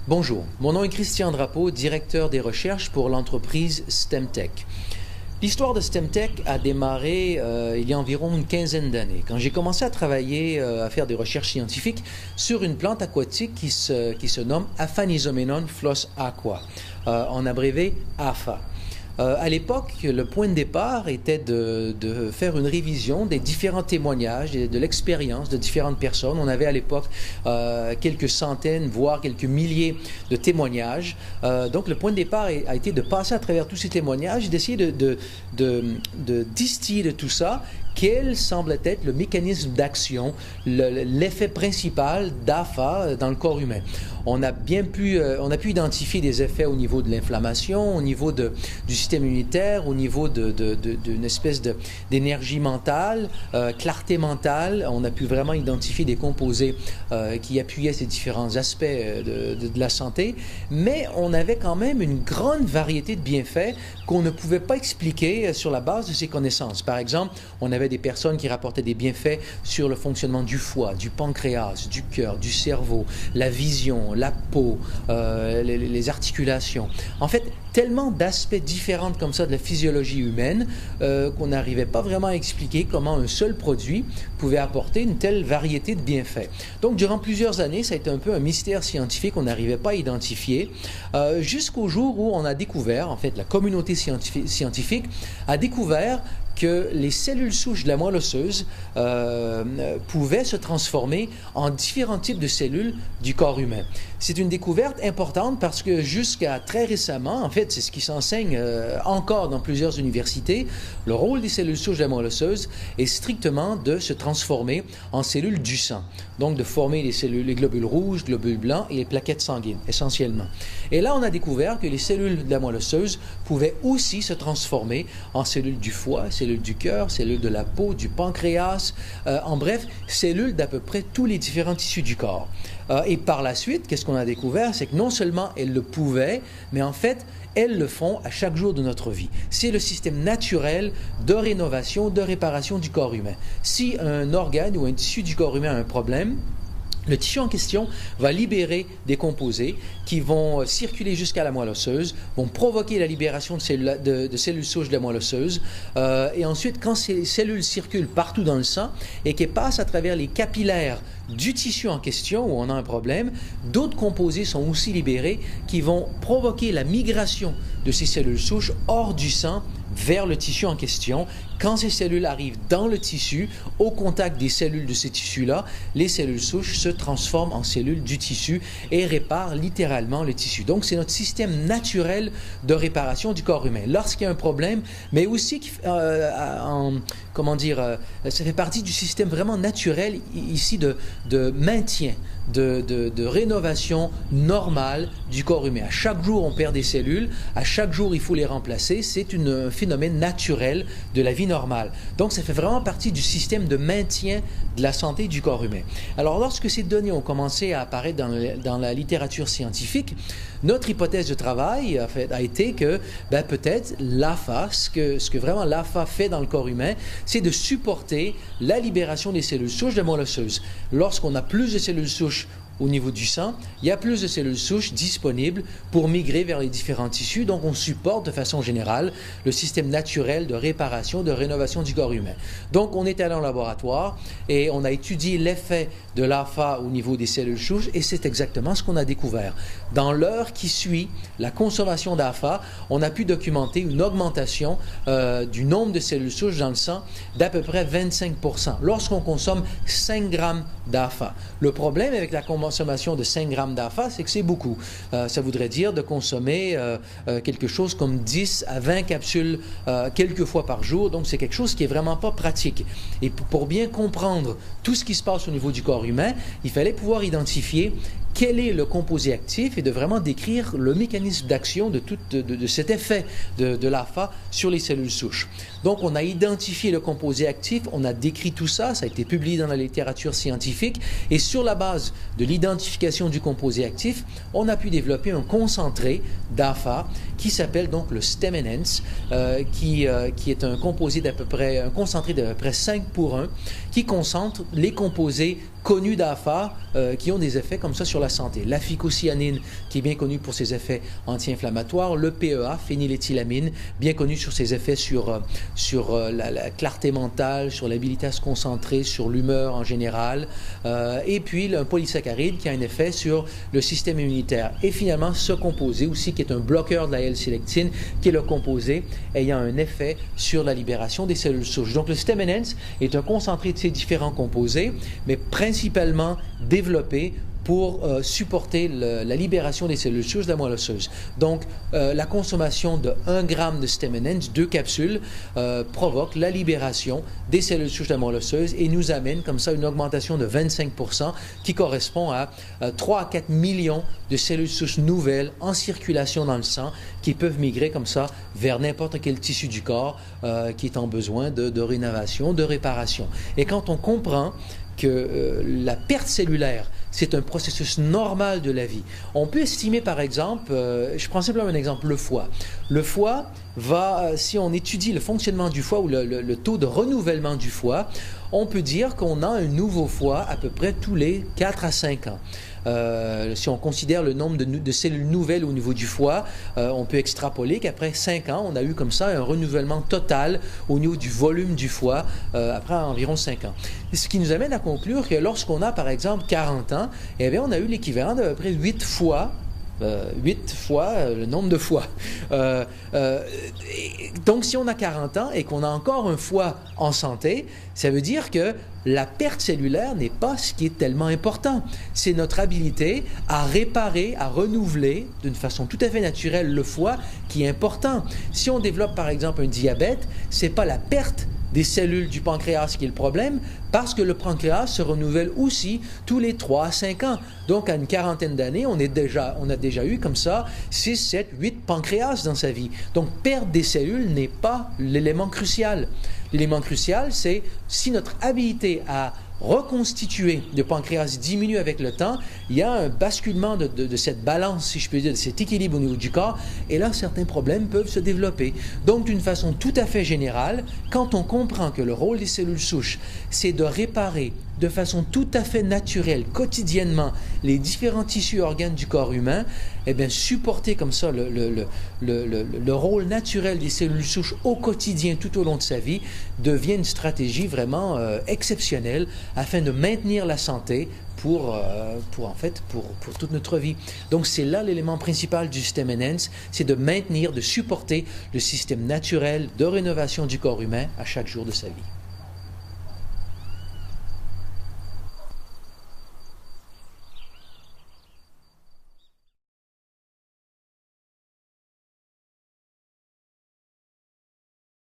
Bonjour, mon nom est Christian Drapeau, directeur des recherches pour l'entreprise STEMtech. L'histoire de STEMtech a démarré il y a environ une quinzaine d'années, quand j'ai commencé à travailler, à faire des recherches scientifiques sur une plante aquatique qui se nomme Aphanizomenon floss aqua, en abrévé APHA. À l'époque, le point de départ était de faire une révision des différents témoignages, de l'expérience de différentes personnes. On avait à l'époque quelques centaines, voire quelques milliers de témoignages. Donc le point de départ a été de passer à travers tous ces témoignages et d'essayer de distiller de tout ça quel semble être le mécanisme d'action, l'effet principal d'APHA dans le corps humain. On a pu identifier des effets au niveau de l'inflammation, au niveau du système immunitaire, au niveau d'une espèce d'énergie mentale, clarté mentale. On a pu vraiment identifier des composés qui appuyaient ces différents aspects de la santé, mais on avait quand même une grande variété de bienfaits qu'on ne pouvait pas expliquer sur la base de ces connaissances. Par exemple, on avait des personnes qui rapportaient des bienfaits sur le fonctionnement du foie, du pancréas, du cœur, du cerveau, la vision, la peau, les articulations. En fait, tellement d'aspects différents comme ça de la physiologie humaine qu'on n'arrivait pas vraiment à expliquer comment un seul produit pouvait apporter une telle variété de bienfaits. Donc, durant plusieurs années, ça a été un peu un mystère scientifique qu'on n'arrivait pas à identifier jusqu'au jour où on a découvert, en fait, la communauté scientifique a découvert que les cellules souches de la moelle osseuse pouvaient se transformer en différents types de cellules du corps humain. C'est une découverte importante parce que jusqu'à très récemment, en fait, c'est ce qui s'enseigne encore dans plusieurs universités, le rôle des cellules souches de la moelle osseuse est strictement de se transformer en cellules du sang. Donc de former les globules rouges, globules blancs et les plaquettes sanguines, essentiellement. Et là, on a découvert que les cellules de la moelle osseuse pouvaient aussi se transformer en cellules du foie, cellules du cœur, cellules de la peau, du pancréas, en bref, cellules d'à peu près tous les différents tissus du corps. Et par la suite, qu'est-ce qu'on a découvert? C'est que non seulement elles le pouvaient, mais en fait, elles le font à chaque jour de notre vie. C'est le système naturel de rénovation, de réparation du corps humain. Si un organe ou un tissu du corps humain a un problème, le tissu en question va libérer des composés qui vont circuler jusqu'à la moelle osseuse, vont provoquer la libération de cellules souches de la moelle osseuse. Et ensuite, quand ces cellules circulent partout dans le sang et qu'elles passent à travers les capillaires du tissu en question où on a un problème, d'autres composés sont aussi libérés qui vont provoquer la migration de ces cellules souches hors du sang vers le tissu en question. Quand ces cellules arrivent dans le tissu, au contact des cellules de ces tissus-là, les cellules souches se transforment en cellules du tissu et réparent littéralement le tissu. Donc, c'est notre système naturel de réparation du corps humain. Lorsqu'il y a un problème, mais aussi, ça fait partie du système vraiment naturel ici de maintien, de rénovation normale du corps humain. À chaque jour, on perd des cellules. À chaque jour, il faut les remplacer. C'est un phénomène naturel de la vie normale. Donc, ça fait vraiment partie du système de maintien de la santé du corps humain. Alors, lorsque ces données ont commencé à apparaître dans la littérature scientifique, notre hypothèse de travail a été que peut-être l'APHA, ce que vraiment l'APHA fait dans le corps humain, c'est de supporter la libération des cellules souches de la moelle osseuse. Lorsqu'on a plus de cellules souches au niveau du sang, il y a plus de cellules souches disponibles pour migrer vers les différents tissus. Donc, on supporte de façon générale le système naturel de réparation, de rénovation du corps humain. Donc, on est allé en laboratoire et on a étudié l'effet de l'APHA au niveau des cellules souches et c'est exactement ce qu'on a découvert. Dans l'heure qui suit la consommation d'APHA, on a pu documenter une augmentation du nombre de cellules souches dans le sang d'à peu près 25% lorsqu'on consomme 5 grammes d'APHA. Le problème avec la consommation de 5 grammes d'APHA, c'est que c'est beaucoup. Ça voudrait dire de consommer quelque chose comme 10 à 20 capsules quelques fois par jour. Donc, c'est quelque chose qui n'est vraiment pas pratique. Et pour bien comprendre tout ce qui se passe au niveau du corps humain, il fallait pouvoir identifier quel est le composé actif et de vraiment décrire le mécanisme d'action de cet effet de l'APHA sur les cellules souches. Donc, on a identifié le composé actif, on a décrit tout ça, ça a été publié dans la littérature scientifique et sur la base de l'identification du composé actif, on a pu développer un concentré d'APHA qui s'appelle donc le STEM-Enhance, qui est un composé un concentré d'à peu près 5 pour 1, qui concentre les composés connus d'AFA qui ont des effets comme ça sur la santé. La phycocyanine, qui est bien connue pour ses effets anti-inflammatoires. Le PEA, phényléthylamine, bien connu sur ses effets sur la clarté mentale, sur l'habilité à se concentrer, sur l'humeur en général. Et puis, un polysaccharide qui a un effet sur le système immunitaire. Et finalement, ce composé aussi, qui est un bloqueur de la L-sélectine, qui est le composé ayant un effet sur la libération des cellules souches. Donc, le Stem Enhance est un concentré de ces différents composés, mais principalement développé pour supporter la libération des cellules souches de la moelle osseuse. Donc, la consommation de 1 g de Stem Enhance, 2 capsules, provoque la libération des cellules souches de la moelle osseuse et nous amène comme ça une augmentation de 25% qui correspond à 3 à 4 millions de cellules souches nouvelles en circulation dans le sang qui peuvent migrer comme ça vers n'importe quel tissu du corps qui est en besoin de rénovation, de réparation. Et quand on comprend que la perte cellulaire, c'est un processus normal de la vie. On peut estimer, par exemple, je prends simplement un exemple, le foie. Le foie va, si on étudie le fonctionnement du foie ou le taux de renouvellement du foie, on peut dire qu'on a un nouveau foie à peu près tous les 4 à 5 ans. Si on considère le nombre de cellules nouvelles au niveau du foie, on peut extrapoler qu'après 5 ans, on a eu comme ça un renouvellement total au niveau du volume du foie après environ 5 ans. Ce qui nous amène à conclure que lorsqu'on a par exemple 40 ans, eh bien, on a eu l'équivalent d'à peu près 8 fois le nombre de foie. Donc, si on a 40 ans et qu'on a encore un foie en santé, ça veut dire que la perte cellulaire n'est pas ce qui est tellement important. C'est notre habilité à réparer, à renouveler d'une façon tout à fait naturelle le foie qui est important. Si on développe par exemple un diabète, c'est pas la perte des cellules du pancréas qui est le problème, parce que le pancréas se renouvelle aussi tous les 3 à 5 ans. Donc, à une quarantaine d'années, on a déjà eu comme ça 6, 7, 8 pancréas dans sa vie. Donc, perdre des cellules n'est pas l'élément crucial. L'élément crucial, c'est si notre habilité à reconstituer le pancréas diminue avec le temps, il y a un basculement de cette balance, si je peux dire, de cet équilibre au niveau du corps, et là, certains problèmes peuvent se développer. Donc, d'une façon tout à fait générale, quand on comprend que le rôle des cellules souches, c'est de réparer de façon tout à fait naturelle, quotidiennement, les différents tissus et organes du corps humain, eh bien, supporter comme ça le rôle naturel des cellules souches au quotidien, tout au long de sa vie, devient une stratégie vraiment exceptionnelle afin de maintenir la santé pour toute notre vie. Donc, c'est là l'élément principal du Stem Enhance, c'est de maintenir, de supporter le système naturel de rénovation du corps humain à chaque jour de sa vie.